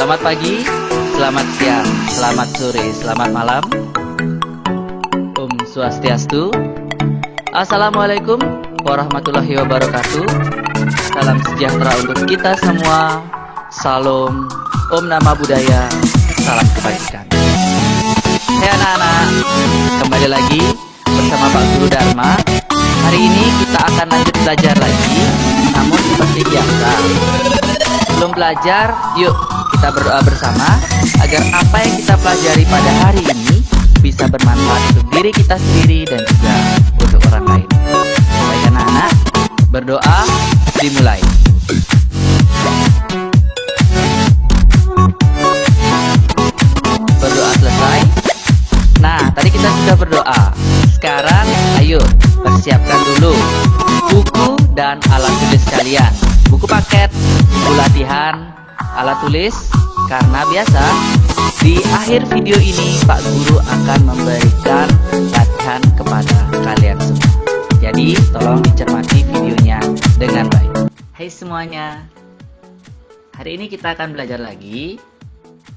Selamat pagi, selamat siang, selamat sore, selamat malam. Om Swastiastu. Assalamualaikum warahmatullahi wabarakatuh. Salam sejahtera untuk kita semua. Salam, Om Nama Budaya, salam kebajikan. Hai anak-anak, kembali lagi bersama Pak Guru Dharma. Hari ini kita akan lanjut belajar lagi, namun seperti biasa. Sebelum belajar, yuk kita berdoa bersama agar apa yang kita pelajari pada hari ini bisa bermanfaat untuk diri kita sendiri dan juga untuk orang lain. Baik anak-anak, berdoa dimulai. Berdoa selesai. Nah, tadi kita sudah berdoa. Sekarang ayo persiapkan dulu buku dan alat tulis kalian. Buku paket, buku latihan, alat tulis, karena biasa di akhir video ini Pak Guru akan memberikan latihan kepada kalian semua. Jadi tolong dicermati videonya dengan baik. Hai semuanya, hari ini kita akan belajar lagi.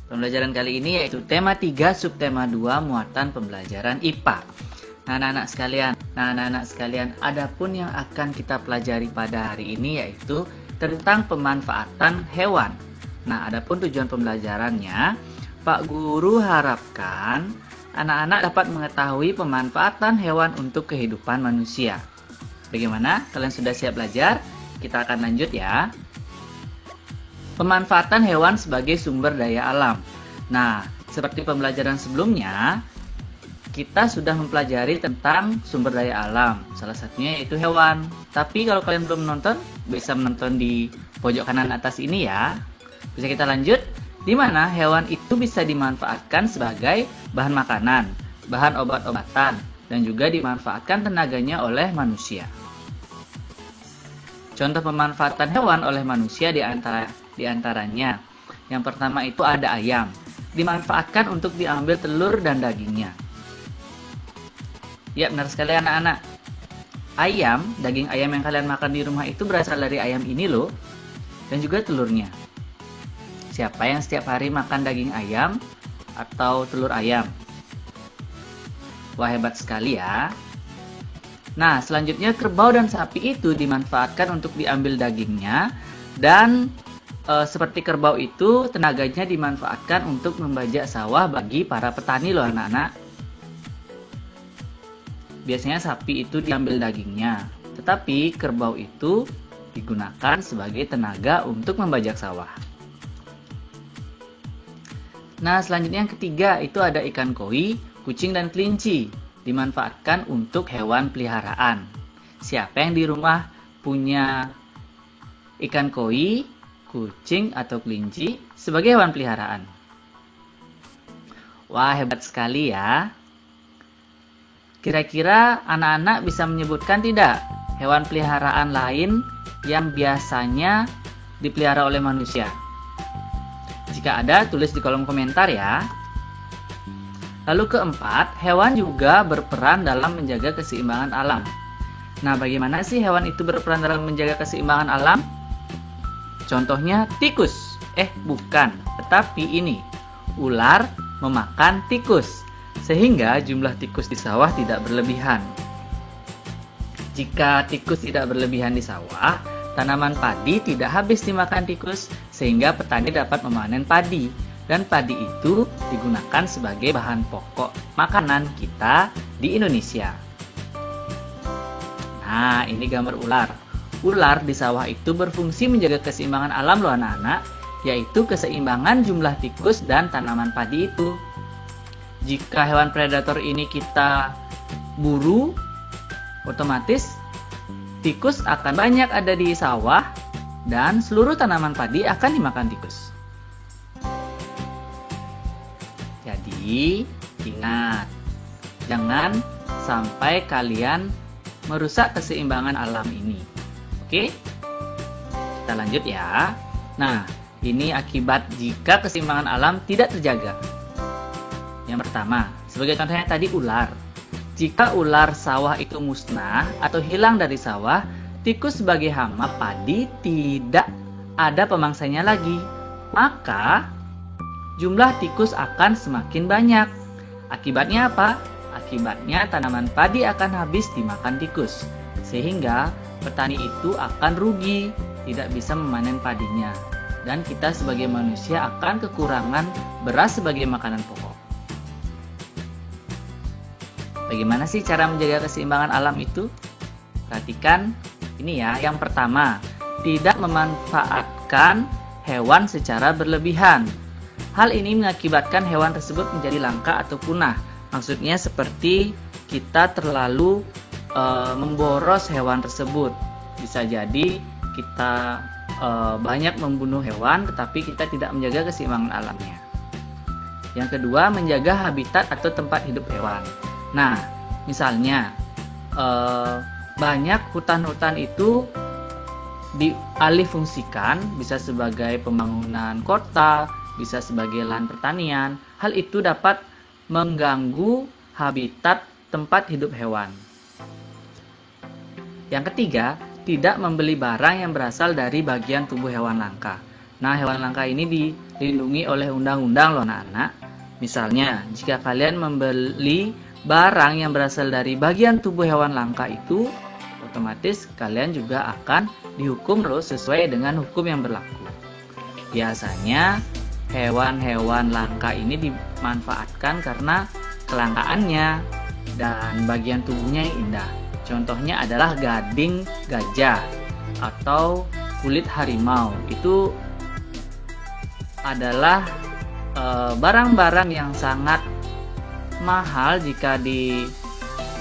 Pembelajaran kali ini yaitu tema 3 subtema 2 muatan pembelajaran IPA. Nah anak-anak sekalian, adapun yang akan kita pelajari pada hari ini yaitu tentang pemanfaatan hewan. Nah, adapun tujuan pembelajarannya, Pak Guru harapkan anak-anak dapat mengetahui pemanfaatan hewan untuk kehidupan manusia. Bagaimana? Kalian sudah siap belajar? Kita akan lanjut ya. Pemanfaatan hewan sebagai sumber daya alam. Nah, seperti pembelajaran sebelumnya, kita sudah mempelajari tentang sumber daya alam. Salah satunya yaitu hewan. Tapi kalau kalian belum menonton, bisa menonton di pojok kanan atas ini ya. Bisa kita lanjut, di mana hewan itu bisa dimanfaatkan sebagai bahan makanan, bahan obat-obatan, dan juga dimanfaatkan tenaganya oleh manusia. Contoh pemanfaatan hewan oleh manusia di antaranya. Yang pertama itu ada ayam. Dimanfaatkan untuk diambil telur dan dagingnya. Ya, benar sekali anak-anak. Ayam, daging ayam yang kalian makan di rumah itu berasal dari ayam ini loh. Dan juga telurnya. Siapa yang setiap hari makan daging ayam atau telur ayam? Wah, hebat sekali ya. Nah, selanjutnya kerbau dan sapi itu dimanfaatkan untuk diambil dagingnya. Dan seperti kerbau itu, tenaganya dimanfaatkan untuk membajak sawah bagi para petani loh anak-anak. Biasanya sapi itu diambil dagingnya, tetapi kerbau itu digunakan sebagai tenaga untuk membajak sawah. Nah, selanjutnya yang ketiga itu ada ikan koi, kucing dan kelinci. Dimanfaatkan untuk hewan peliharaan. Siapa yang di rumah punya ikan koi, kucing atau kelinci sebagai hewan peliharaan? Wah, hebat sekali ya. Kira-kira anak-anak bisa menyebutkan tidak hewan peliharaan lain yang biasanya dipelihara oleh manusia? Jika ada, tulis di kolom komentar ya. Lalu keempat, hewan juga berperan dalam menjaga keseimbangan alam. Nah, bagaimana sih hewan itu berperan dalam menjaga keseimbangan alam? Contohnya tikus. Bukan, tetapi ini. Ular memakan tikus. Sehingga jumlah tikus di sawah tidak berlebihan. Jika tikus tidak berlebihan di sawah, tanaman padi tidak habis dimakan tikus, sehingga petani dapat memanen padi. Dan padi itu digunakan sebagai bahan pokok makanan kita di Indonesia. Nah, ini gambar ular. Ular di sawah itu berfungsi menjaga keseimbangan alam loh anak-anak, yaitu keseimbangan jumlah tikus dan tanaman padi itu. Jika hewan predator ini kita buru, otomatis tikus akan banyak ada di sawah dan seluruh tanaman padi akan dimakan tikus. Jadi, ingat, jangan sampai kalian merusak keseimbangan alam ini. Oke? Kita lanjut ya. Nah, ini akibat jika keseimbangan alam tidak terjaga. Yang pertama, sebagai contohnya tadi ular. Jika ular sawah itu musnah atau hilang dari sawah, tikus sebagai hama padi tidak ada pemangsanya lagi. Maka, jumlah tikus akan semakin banyak. Akibatnya apa? Akibatnya tanaman padi akan habis dimakan tikus. Sehingga petani itu akan rugi, tidak bisa memanen padinya. Dan kita sebagai manusia akan kekurangan beras sebagai makanan pokok. Bagaimana sih cara menjaga keseimbangan alam itu? Perhatikan ini ya. Yang pertama, tidak memanfaatkan hewan secara berlebihan. Hal ini mengakibatkan hewan tersebut menjadi langka atau punah. Maksudnya seperti kita terlalu memboros hewan tersebut. Bisa jadi kita banyak membunuh hewan, tetapi kita tidak menjaga keseimbangan alamnya. Yang kedua, menjaga habitat atau tempat hidup hewan. Nah, misalnya banyak hutan-hutan itu dialihfungsikan, bisa sebagai pembangunan kota, bisa sebagai lahan pertanian. Hal itu dapat mengganggu habitat tempat hidup hewan. Yang ketiga, tidak membeli barang yang berasal dari bagian tubuh hewan langka. Nah, hewan langka ini dilindungi oleh undang-undang loh anak-anak. Misalnya, jika kalian membeli barang yang berasal dari bagian tubuh hewan langka itu, otomatis kalian juga akan dihukum loh sesuai dengan hukum yang berlaku. Biasanya hewan-hewan langka ini dimanfaatkan karena kelangkaannya dan bagian tubuhnya yang indah. Contohnya adalah gading gajah atau kulit harimau. Itu adalah barang-barang yang sangat mahal jika di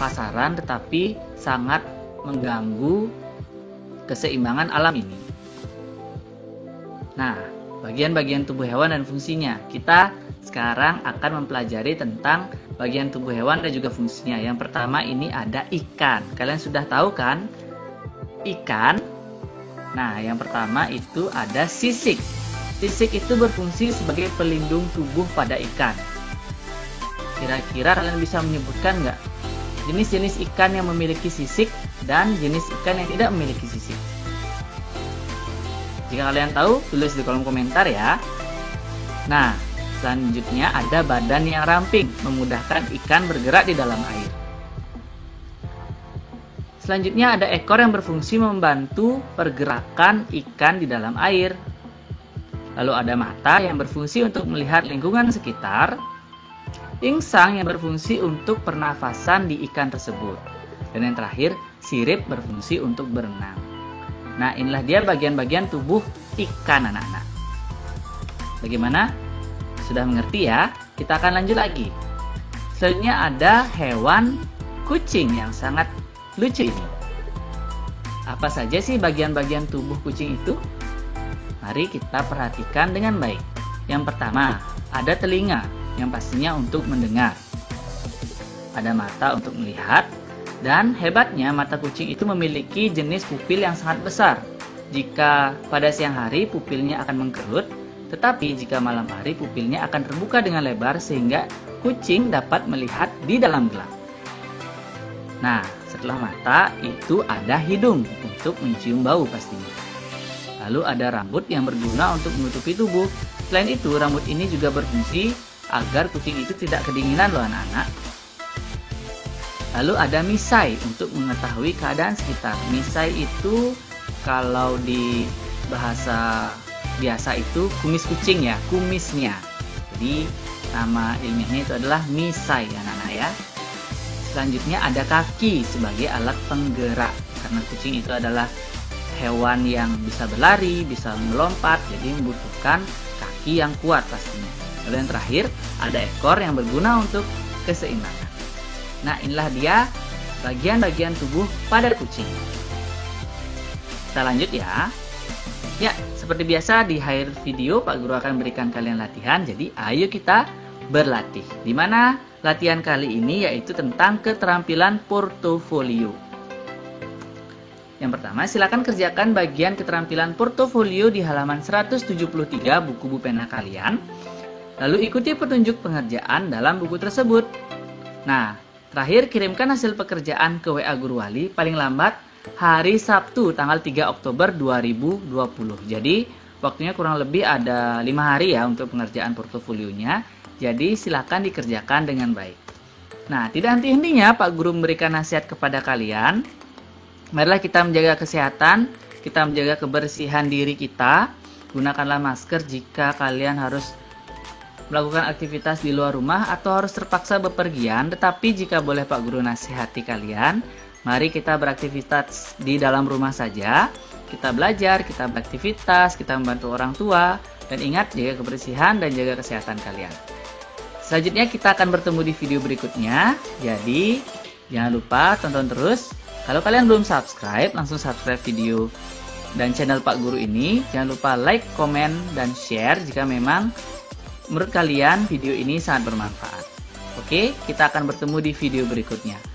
pasaran, tetapi sangat mengganggu keseimbangan alam ini. Nah, bagian-bagian tubuh hewan dan fungsinya. Kita sekarang akan mempelajari tentang bagian tubuh hewan dan juga fungsinya. Yang pertama ini ada ikan. Kalian sudah tahu kan? Ikan. Nah, yang pertama itu ada sisik. Sisik itu berfungsi sebagai pelindung tubuh pada ikan. Kira-kira kalian bisa menyebutkan nggak jenis-jenis ikan yang memiliki sisik dan jenis ikan yang tidak memiliki sisik? Jika kalian tahu, tulis di kolom komentar ya. Nah, selanjutnya ada badan yang ramping, memudahkan ikan bergerak di dalam air. Selanjutnya ada ekor yang berfungsi membantu pergerakan ikan di dalam air. Lalu ada mata yang berfungsi untuk melihat lingkungan sekitar. Insang yang berfungsi untuk pernafasan di ikan tersebut. Dan yang terakhir, sirip berfungsi untuk berenang. Nah, inilah dia bagian-bagian tubuh ikan anak-anak. Bagaimana? Sudah mengerti ya? Kita akan lanjut lagi. Selanjutnya ada hewan kucing yang sangat lucu ini. Apa saja sih bagian-bagian tubuh kucing itu? Mari kita perhatikan dengan baik. Yang pertama, ada telinga yang pastinya untuk mendengar. Ada mata untuk melihat, dan hebatnya mata kucing itu memiliki jenis pupil yang sangat besar. Jika pada siang hari pupilnya akan mengkerut, tetapi jika malam hari pupilnya akan terbuka dengan lebar sehingga kucing dapat melihat di dalam gelap. Nah, setelah mata itu ada hidung untuk mencium bau pastinya. Lalu ada rambut yang berguna untuk menutupi tubuh. Selain itu, rambut ini juga berfungsi agar kucing itu tidak kedinginan loh anak-anak. Lalu ada misai untuk mengetahui keadaan sekitar. Misai itu kalau di bahasa biasa itu kumis kucing ya, kumisnya. Jadi nama ilmiahnya itu adalah misai anak-anak ya. Selanjutnya ada kaki sebagai alat penggerak. Karena kucing itu adalah hewan yang bisa berlari, bisa melompat, jadi membutuhkan kaki yang kuat pastinya. Lalu yang terakhir, ada ekor yang berguna untuk keseimbangan. Nah, inilah dia bagian-bagian tubuh pada kucing. Kita lanjut ya. Ya, seperti biasa di akhir video Pak Guru akan berikan kalian latihan. Jadi ayo kita berlatih. Dimana latihan kali ini yaitu tentang keterampilan portofolio. Yang pertama, silakan kerjakan bagian keterampilan portofolio di halaman 173 buku pena kalian. Lalu ikuti petunjuk pengerjaan dalam buku tersebut. Nah, terakhir kirimkan hasil pekerjaan ke WA Guru Wali paling lambat hari Sabtu tanggal 3 Oktober 2020. Jadi waktunya kurang lebih ada 5 hari ya untuk pengerjaan portofolionya. Jadi silakan dikerjakan dengan baik. Nah, tidak henti-hentinya Pak Guru memberikan nasihat kepada kalian. Marilah kita menjaga kesehatan, kita menjaga kebersihan diri kita. Gunakanlah masker jika kalian harus melakukan aktivitas di luar rumah atau harus terpaksa bepergian. Tetapi jika boleh Pak Guru nasihati kalian, mari kita beraktivitas di dalam rumah saja. Kita belajar, kita beraktivitas, kita membantu orang tua. Dan ingat, jaga kebersihan dan jaga kesehatan kalian. Selanjutnya kita akan bertemu di video berikutnya. Jadi, jangan lupa tonton terus. Kalau kalian belum subscribe, langsung subscribe video dan channel Pak Guru ini. Jangan lupa like, komen, dan share jika memang menurut kalian video ini sangat bermanfaat. Oke, kita akan bertemu di video berikutnya.